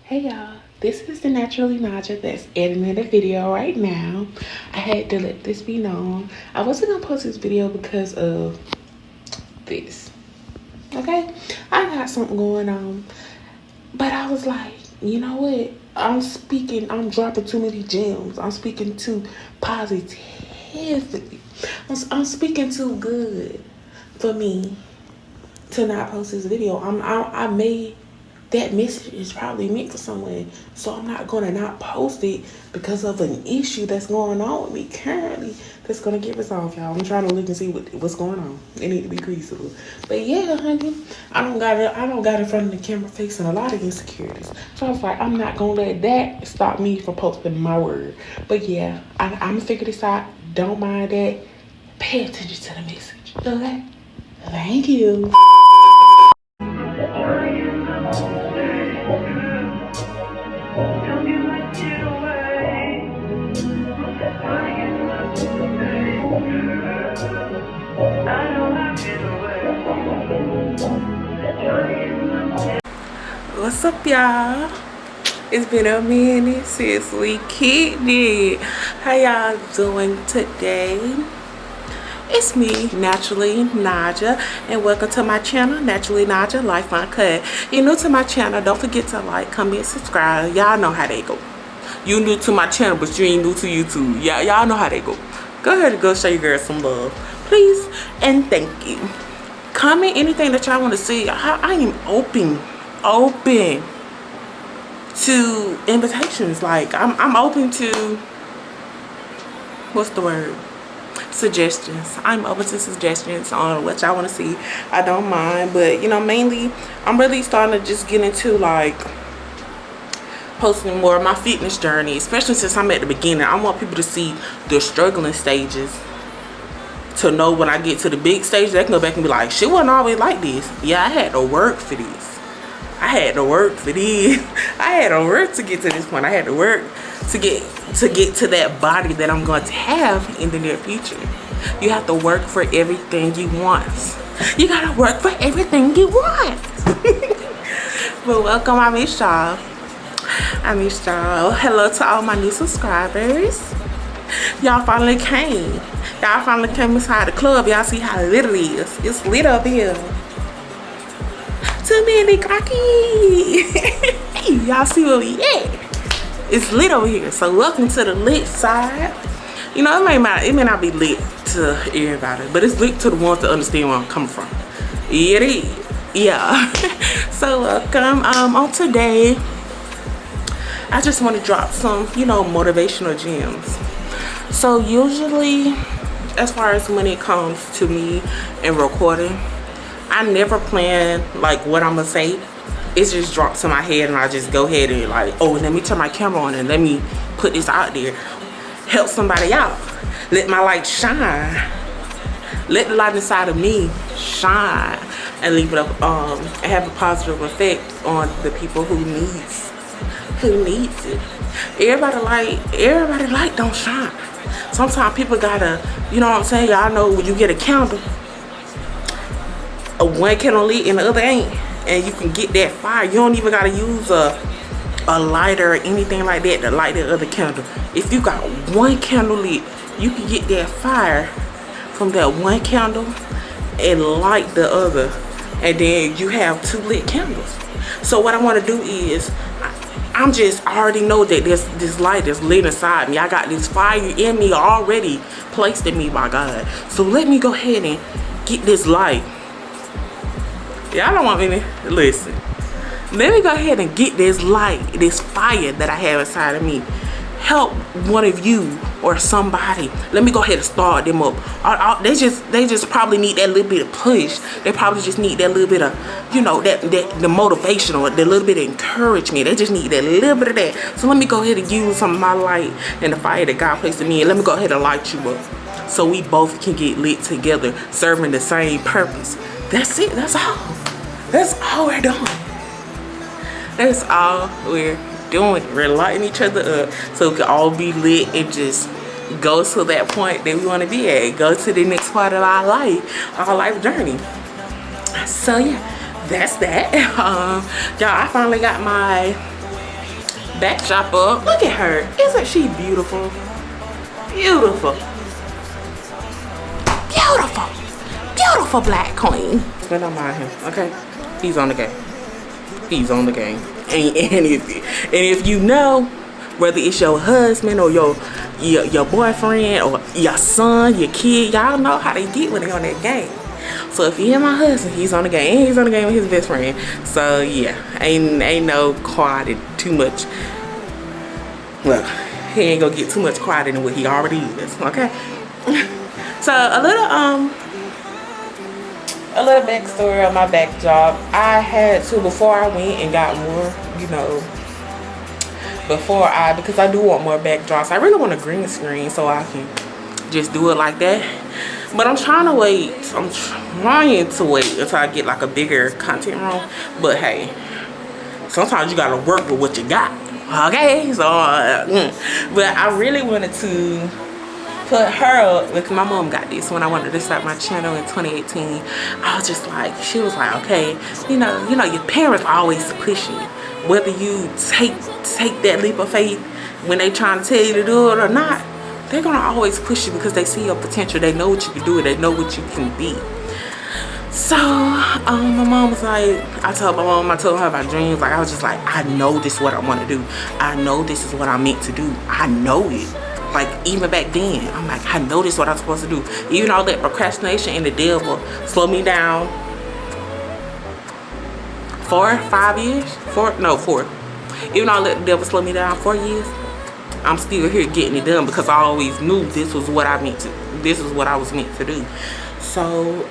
Hey y'all, this is the Naturally Naja that's editing the video right now. I had to let this be known. I wasn't gonna post this video because of this. Okay? I got something going on. But I was like, you know what? I'm dropping too many gems. I'm speaking too positively. I'm speaking too good for me to not post this video. I made that message is probably meant for someone, so I'm not gonna not post it because of an issue that's going on with me currently that's gonna get resolved, y'all. I'm trying to look and see what's going on. It need to be greasable. But yeah, honey, I don't got in front of the camera facing a lot of insecurities. So I was like, I'm not gonna let that stop me from posting my word. But yeah, I'm gonna figure this out. Don't mind that. Pay attention to the message. Okay? Thank you. What's up, y'all? It's been a minute since we kicked it. How y'all doing today? It's me, Naturally Naja, and welcome to my channel, Naturally Naja Life Uncut. You're new to my channel, don't forget to like, comment, subscribe. Y'all know how they go. You new to my channel, but you ain't new to YouTube. Y'all know how they go. Go ahead and go show your girl some love, please, and thank you. Comment anything that y'all want to see. I am open to invitations. Like I'm open to, what's the word, suggestions. I'm open to suggestions on what y'all want to see. I don't mind, but you know, mainly I'm really starting to just get into like posting more of my fitness journey, especially since I'm at the beginning. I want people to see the struggling stages, to know when I get to the big stage, they can go back and be like, she wasn't always like this. Yeah, I had to work for this. I had to work for this. I had to work to get to this point. I had to work to get to that body that I'm going to have in the near future. You have to work for everything you want. You gotta work for everything you want. But welcome, I miss y'all. Hello to all my new subscribers. Y'all finally came. Y'all finally came inside the club. Y'all see how lit it is. It's lit up here. Too many cocky. Y'all see where we at? It's lit over here. So welcome to the lit side. You know, it may not be lit to everybody, but it's lit to the ones that understand where I'm coming from. It is. Yeah. So welcome. On today, I just want to drop some, you know, motivational gems. So usually, as far as when it comes to me and recording, I never plan like what I'm gonna say. It just drops in my head and I just go ahead and like, oh, let me turn my camera on and let me put this out there. Help somebody out. Let my light shine. Let the light inside of me shine and leave it up and have a positive effect on the people who needs it. Everybody light don't shine. Sometimes people gotta, you know what I'm saying? Y'all know when you get a candle, one candle lit and the other ain't, and you can get that fire. You don't even gotta use a lighter or anything like that to light the other candle. If you got one candle lit, you can get that fire from that one candle and light the other, and then you have two lit candles. So what I want to do is, I already know that this light is lit inside me. I got this fire in me already placed in me by God. So let me go ahead and get this light. Y'all don't want me to listen. Let me go ahead and get this light, this fire that I have inside of me. Help one of you or somebody. Let me go ahead and start them up. They just probably need that little bit of push. They probably just need that little bit of, you know, the motivation or the little bit of encouragement. They just need that little bit of that. So let me go ahead and use some of my light and the fire that God placed in me, and let me go ahead and light you up, so we both can get lit together, serving the same purpose. That's it. That's all. That's all we're doing. That's all we're doing. We're lighting each other up so we can all be lit and just go to that point that we want to be at. Go to the next part of our life journey. So yeah, that's that. Y'all, I finally got my backdrop up. Look at her. Isn't she beautiful? Beautiful. Beautiful. Beautiful black queen. But don't mind him, okay? He's on the game. He's on the game. And if you know, whether it's your husband or your boyfriend or your son, your kid, y'all know how they get when they on that game. So if you hear my husband, he's on the game. And he's on the game with his best friend. So yeah, ain't no quieted too much. Well, he ain't gonna get too much quieter than what he already is, okay? So a little backstory on my back job. I had to, before I went and got more, you know, because I do want more back drops. I really want a green screen so I can just do it like that. But I'm trying to wait. I'm trying to wait until I get like a bigger content room. But hey, sometimes you gotta work with what you got. Okay, so but I really wanted to put her up because my mom got this when I wanted to start my channel in 2018. I was just like, she was like, okay, you know, your parents always push you, whether you take that leap of faith when they trying to tell you to do it or not. They're gonna always push you because they see your potential. They know what you can do and they know what you can be. So my mom was like, I told her about dreams. Like, I was just like, I know this is what I want to do. I know this is what I'm meant to do. I know it. Like, even back then, I'm like, I know this is what I'm supposed to do. Even all that procrastination and the devil slow me down 4 years. Even all that the devil slow me down 4 years, I'm still here getting it done because I always knew this was what I meant to. This is what I was meant to do. So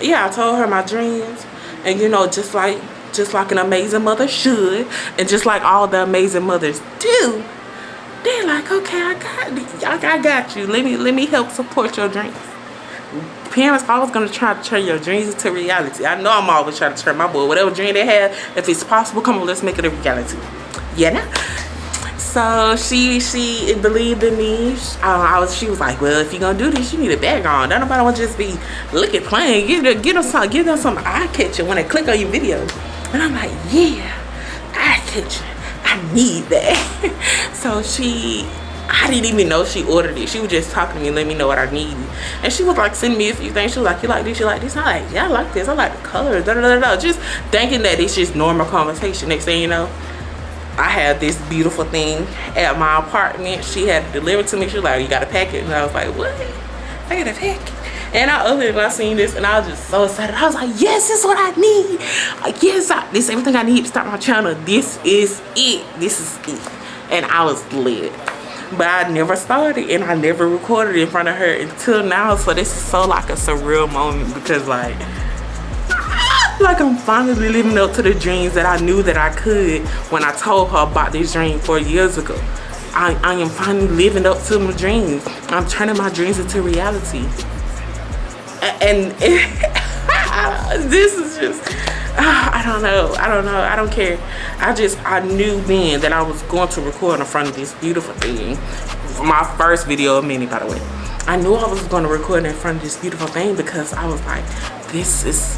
yeah, I told her my dreams, and you know, just like an amazing mother should, and just like all the amazing mothers do, they're like, okay, I got you. Let me help support your dreams. Parents always gonna try to turn your dreams into reality. I know I'm always trying to turn my boy, whatever dream they have, if it's possible, come on, let's make it a reality. Yeah. So she believed in me. She was like, well, if you're gonna do this, you need a background. Don't nobody want to just be looking playing. Give them some eye catching when they click on your video. And I'm like, yeah, eye catching. I need that. So I didn't even know she ordered it. She was just talking to me, let me know what I needed. And she was like sending me a few things. She was like, you like this, you like this? I'm like, yeah, I like this. I like the colors. Just thinking that it's just normal conversation. Next thing you know, I had this beautiful thing at my apartment. She had it delivered to me. She was like, you got to pack it. And I was like, what? I got to pack it. And I opened it and I seen this and I was just so excited. I was like, yes, this is what I need. Like, yes, this is everything I need to start my channel. This is it. This is it. And I was lit. But I never started and I never recorded in front of her until now. So this is so like a surreal moment because like I'm finally living up to the dreams that I knew that I could when I told her about this dream 4 years ago. I am finally living up to my dreams. I'm turning my dreams into reality. And this is just, I don't know. I don't care. I knew then that I was going to record in front of this beautiful thing. For my first video of many, by the way. I knew I was going to record in front of this beautiful thing because I was like,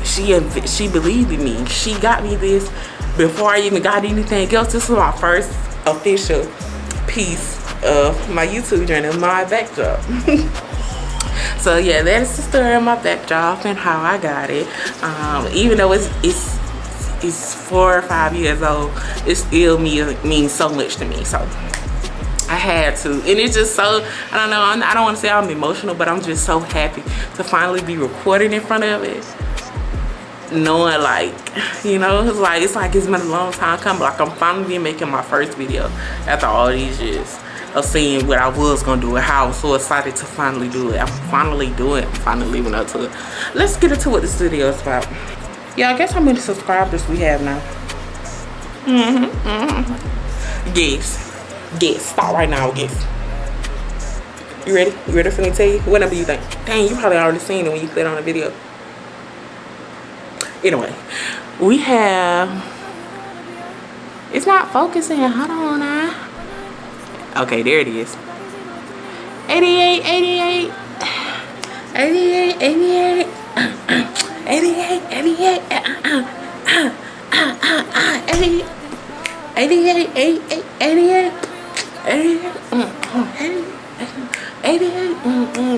she believed in me. She got me this before I even got anything else. This was my first official piece of my YouTube journey, my backdrop. So yeah, that is the story of my backdrop and how I got it. Even though it's 4 or 5 years old, it still means so much to me. So I had to, and it's just so, I don't know, I don't want to say I'm emotional, but I'm just so happy to finally be recording in front of it, knowing like, you know, it's like it's been a long time coming. Like, I'm finally making my first video after all these years of seeing what I was gonna do and how I was so excited to finally do it. I'm finally doing it. I'm finally living up to it. Let's get into what this video is about. Yeah, I guess how many subscribers we have now? Guess. Stop right now, guess. You ready? You ready for me to tell you? What number you think? Dang, you probably already seen it when you clicked on the video. Anyway, we have, it's not focusing. Hold on now. Okay, there it is. 88, 88, 88, 88, 88, 88, 88. 88, 88, 88, 88,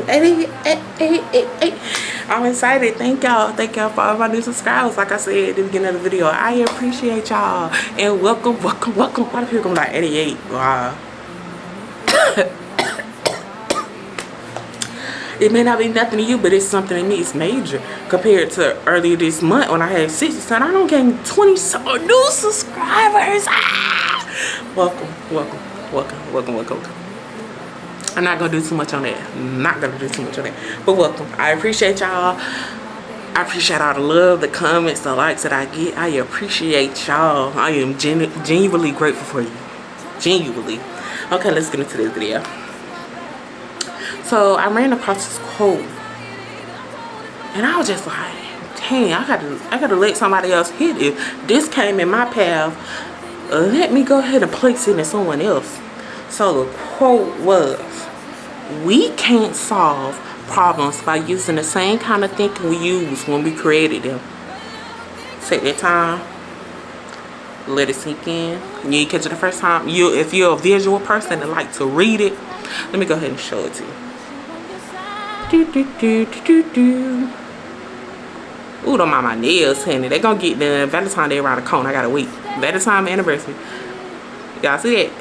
88, 88. I'm excited. Thank y'all. Thank y'all for all my new subscribers. Like I said at the beginning of the video, I appreciate y'all. And welcome, welcome, welcome. A lot of people come like 88. Wow. It may not be nothing to you, but it's something to me. It's major compared to earlier this month when I had 60. So I don't gain 20 new subscribers. Ah! Welcome, welcome, welcome, welcome, welcome. I'm not gonna do too much on that. Not gonna do too much on that. But welcome. I appreciate y'all. I appreciate all the love, the comments, the likes that I get. I appreciate y'all. I am genuinely grateful for you. Genuinely. Okay, let's get into this video. So I ran across this quote, and I was just like, dang, I gotta let somebody else hit it. This came in my path. Let me go ahead and place it in someone else. So the quote was, we can't solve problems by using the same kind of thinking we used when we created them. Take that time. Let it sink in. You didn't catch it the first time. If you're a visual person and like to read it, let me go ahead and show it to you. Ooh, don't mind my nails, honey. They're gonna get done by the time they're around the corner. I gotta wait. By the time anniversary. Y'all see that?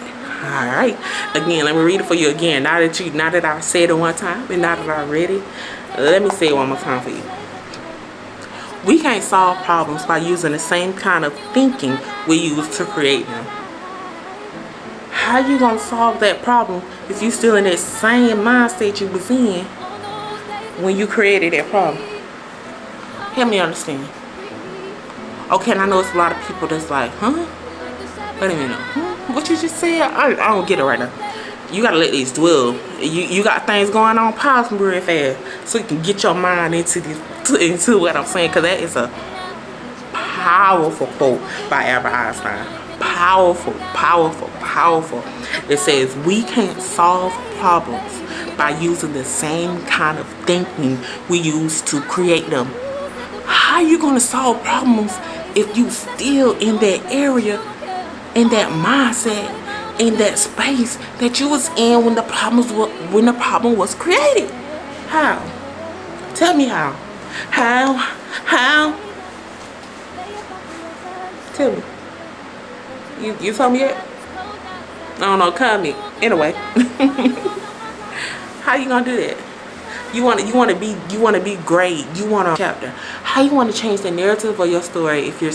Alright. Again, let me read it for you again. Now that I said it one time and now that I read it, let me say it one more time for you. We can't solve problems by using the same kind of thinking we use to create them. How you gonna solve that problem if you still in that same mindset you was in when you created that problem? Help me understand. Okay, and I know it's a lot of people that's like, huh? Wait a minute. What you just said? I don't get it right now. You gotta let these dwell. You got things going on, pause them real fast so you can get your mind into what I'm saying, because that is a powerful quote by Albert Einstein. Powerful, powerful, powerful. It says we can't solve problems by using the same kind of thinking we use to create them. How you gonna solve problems if you still in that area, in that mindset, in that space that you was in when the problem was created? How? Tell me how. How? Tell me. You told me yet? I don't know. Comment. Anyway, how you gonna do that? You wanna be great. You wanna chapter. How you wanna change the narrative of your story if you're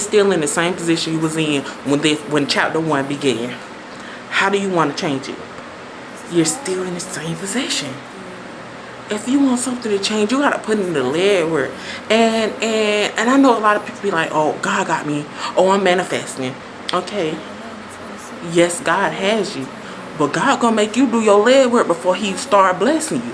still in the same position you was in when chapter 1 began? How do you wanna change it? You're still in the same position. If you want something to change, you gotta put in the legwork. And I know a lot of people be like, oh, God got me. Oh, I'm manifesting. Okay. Yes, God has you. But God gonna make you do your legwork before he start blessing you.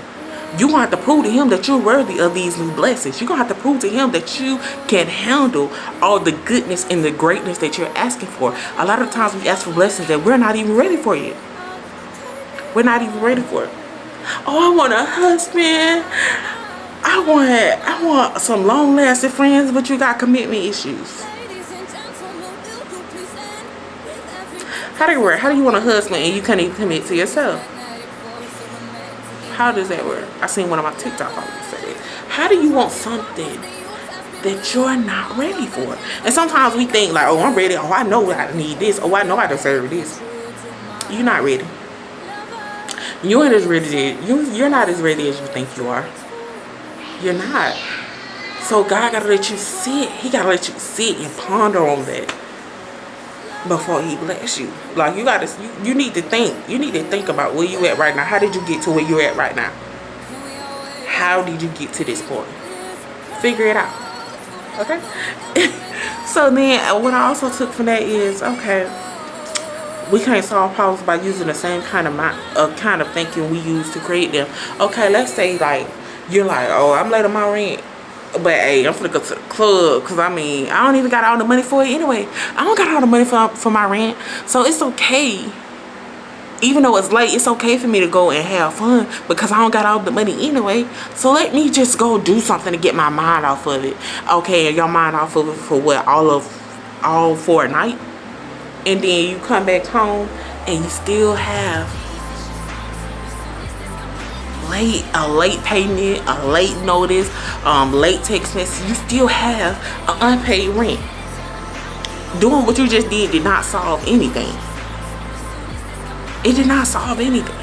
You gonna have to prove to him that you're worthy of these new blessings. You're gonna have to prove to him that you can handle all the goodness and the greatness that you're asking for. A lot of times we ask for blessings that we're not even ready for yet. We're not even ready for it. Oh, I want a husband. I want some long-lasting friends, but you got commitment issues. How do you work? How do you want a husband and you can't even commit to yourself? How does that work? I seen one of my TikTok followers say it. How do you want something that you're not ready for? And sometimes we think like, oh, I'm ready. Oh, I know I need this. Oh, I know I deserve this. You're not ready. You ain't as ready. You're not as ready as you think you are. You're not. So God gotta let you sit. He gotta let you sit and ponder on that before he bless you. Like you need to think. You need to think about where you at right now. How did you get to where you're at right now? How did you get to this point? Figure it out. Okay? So then what I also took from that is, okay, we can't solve problems by using the same kind of thinking we use to create them. Okay, let's say like you're like, oh, I'm late on my rent, but hey, I'm gonna go to the club because I don't even got all the money for it anyway. I don't got all the money for my rent, so it's okay. Even though it's late, it's okay for me to go and have fun because I don't got all the money anyway. So let me just go do something to get my mind off of it. Okay, your mind off of it for what? All for a night? and then you come back home and you still have a late payment, a late notice, late text message, you still have an unpaid rent. Doing what you just did not solve anything. It did not solve anything.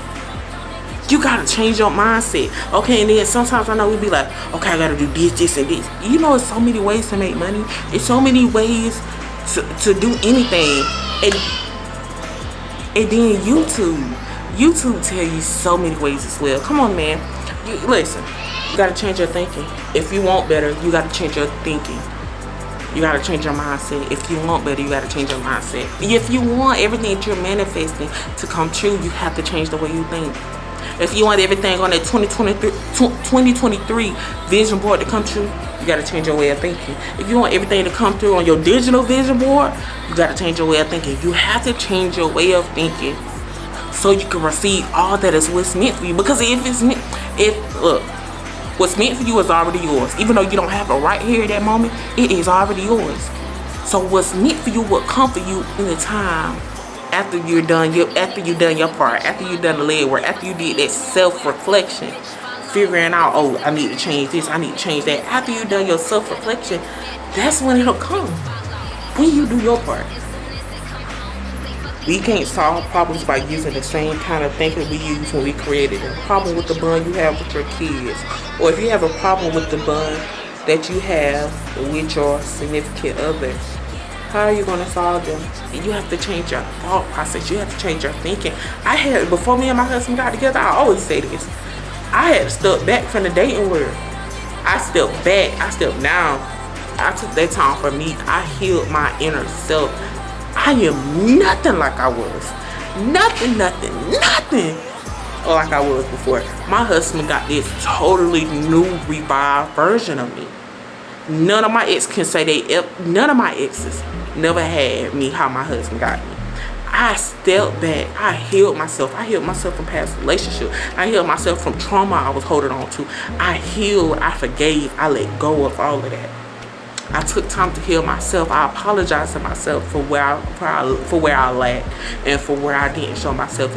You gotta change your mindset. Okay, and then sometimes I know we be like, okay, I gotta do this, and this. You know, there's so many ways to make money. There's so many ways to do anything. And then YouTube tell you so many ways as well. Come on, man. Listen, you gotta change your thinking. If you want better, you gotta change your thinking. You gotta change your mindset. If you want better, you gotta change your mindset. If you want everything that you're manifesting to come true, you have to change the way you think. If you want everything on that 2023 vision board to come true, you gotta change your way of thinking. If you want everything to come through on your digital vision board, you gotta change your way of thinking. You have to change your way of thinking so you can receive all that is what's meant for you. Because look, what's meant for you is already yours. Even though you don't have it right here at that moment, it is already yours. So what's meant for you will come for you in the time after you're done your part, after you've done the leg work, after you did that self-reflection, figuring out, oh, I need to change this, I need to change that. After you've done your self-reflection, that's when it'll come. When you do your part. We can't solve problems by using the same kind of thinking we used when we created a problem with the bond you have with your kids. Or if you have a problem with the bond that you have with your significant other, how are you going to solve them? You have to change your thought process. You have to change your thinking. Before me and my husband got together, I always say this. I had to step back from the dating world. I stepped back. I stepped down. I took that time for me. I healed my inner self. I am nothing like I was. Nothing like I was before. My husband got this totally new, revived version of me. None of my exes can say none of my exes never had me how my husband got me. I stepped back. I healed myself. I healed myself from past relationships. I healed myself from trauma I was holding on to. I healed. I forgave. I let go of all of that. I took time to heal myself. I apologized to myself for where I lacked and for where I didn't show myself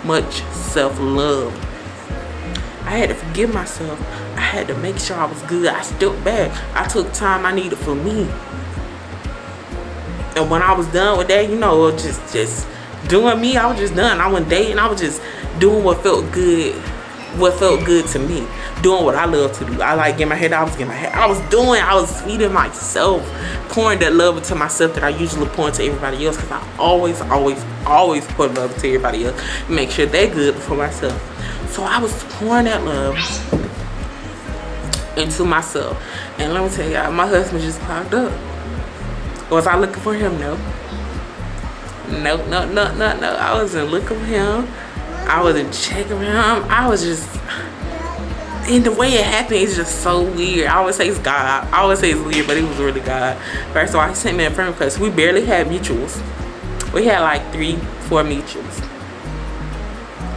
much self-love. I had to forgive myself. I had to make sure I was good. I stepped back. I took time I needed for me. And when I was done with that, just doing me, I was just done. I wasn't dating. I was just doing what felt good to me. Doing what I love to do. I like getting my hair done. I was feeding myself, pouring that love into myself that I usually pour into everybody else, because I always pour love to everybody else. Make sure they're good before myself. So I was pouring that love into myself. And let me tell y'all, my husband just popped up. Was I looking for him? No. No. I wasn't looking for him. I wasn't checking him. I was just... And the way it happened is just so weird. I always say it's God. I always say it's weird, but it was really God. First of all, he sent me a friend request. We barely had mutuals. We had like 3-4 mutuals.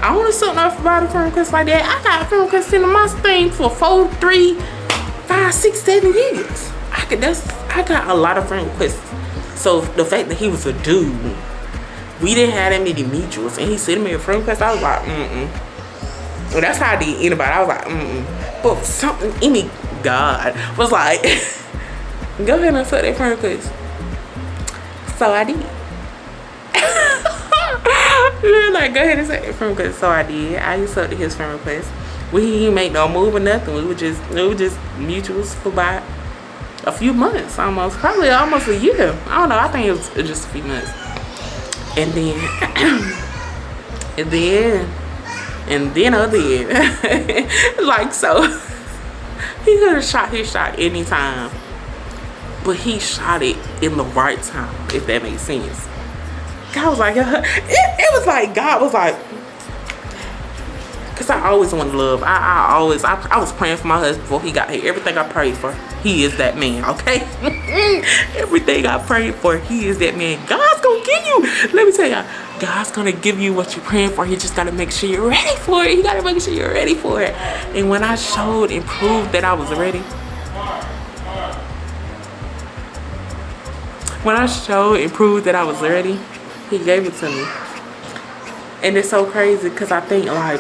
I don't know something else about a friend request like that. I got a friend request in my thing for 4, 3, 5, 6, 7 years. I got a lot of friend requests. So the fact that he was a dude, we didn't have that many mutuals, and he sent me a friend request. I was like, Well, that's how I did anybody. I was like, But something in me, God, was like, go ahead and accept that friend request. So I did. Like, go ahead and accept that friend request. So I did. I accepted his friend request. We didn't make no move or nothing. We were just mutuals for about a few months, probably almost a year. I don't know. I think it was just a few months. And then like, so he could have shot his shot anytime, but he shot it in the right time, if that makes sense. God was like, it was like God was like, because I always wanted love. I was praying for my husband before he got here. Everything I prayed for, he is that man, okay? Everything I prayed for, he is that man. God's gonna give you, let me tell y'all, God's gonna give you what you're praying for. You just gotta make sure you're ready for it. You gotta make sure you're ready for it. And when I showed and proved that I was ready, when I showed and proved that I was ready, he gave it to me. And it's so crazy because I think like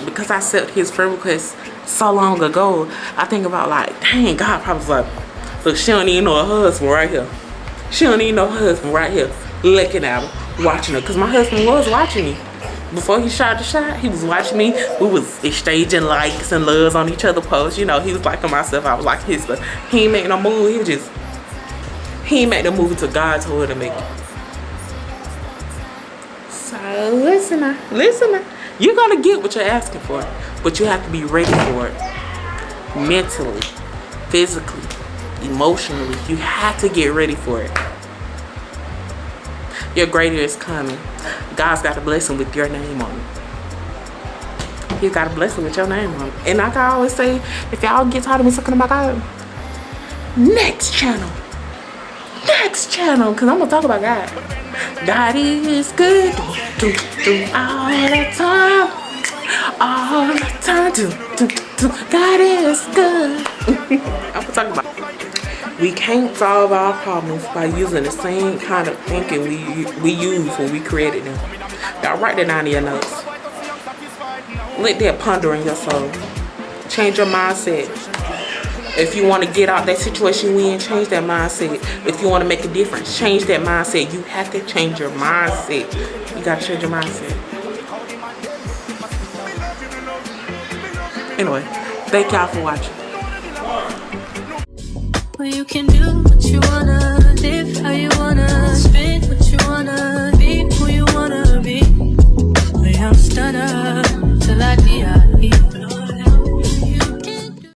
because I accepted his friend request so long ago, I think about like, dang, God probably was like, look, she don't even know her husband right here. She don't even know her husband right here, looking at her, watching her. Because my husband was watching me. Before he shot the shot, he was watching me. We was exchanging likes and loves on each other posts. You know, he was liking myself, I was liking his stuff. He ain't make no move. He ain't make no move until God told her to make it. So listen now. You're gonna get what you're asking for, but you have to be ready for it. Mentally, physically, emotionally, you have to get ready for it. Your greater is coming. God's got a blessing with your name on it. He's got a blessing with your name on it. And like I always say, if y'all get tired of me talking about God, next channel, because I'm gonna talk about God. God is good all the time. God is good. I'm gonna talk about it. We can't solve our problems by using the same kind of thinking we used when we created them. Y'all write that down in your notes. Let that ponder in your soul. Change your mindset. If you want to get out that situation we in, change that mindset. If you want to make a difference, change that mindset. You have to change your mindset. You got to change your mindset. Anyway, thank y'all for watching. Well, you can do what you wanna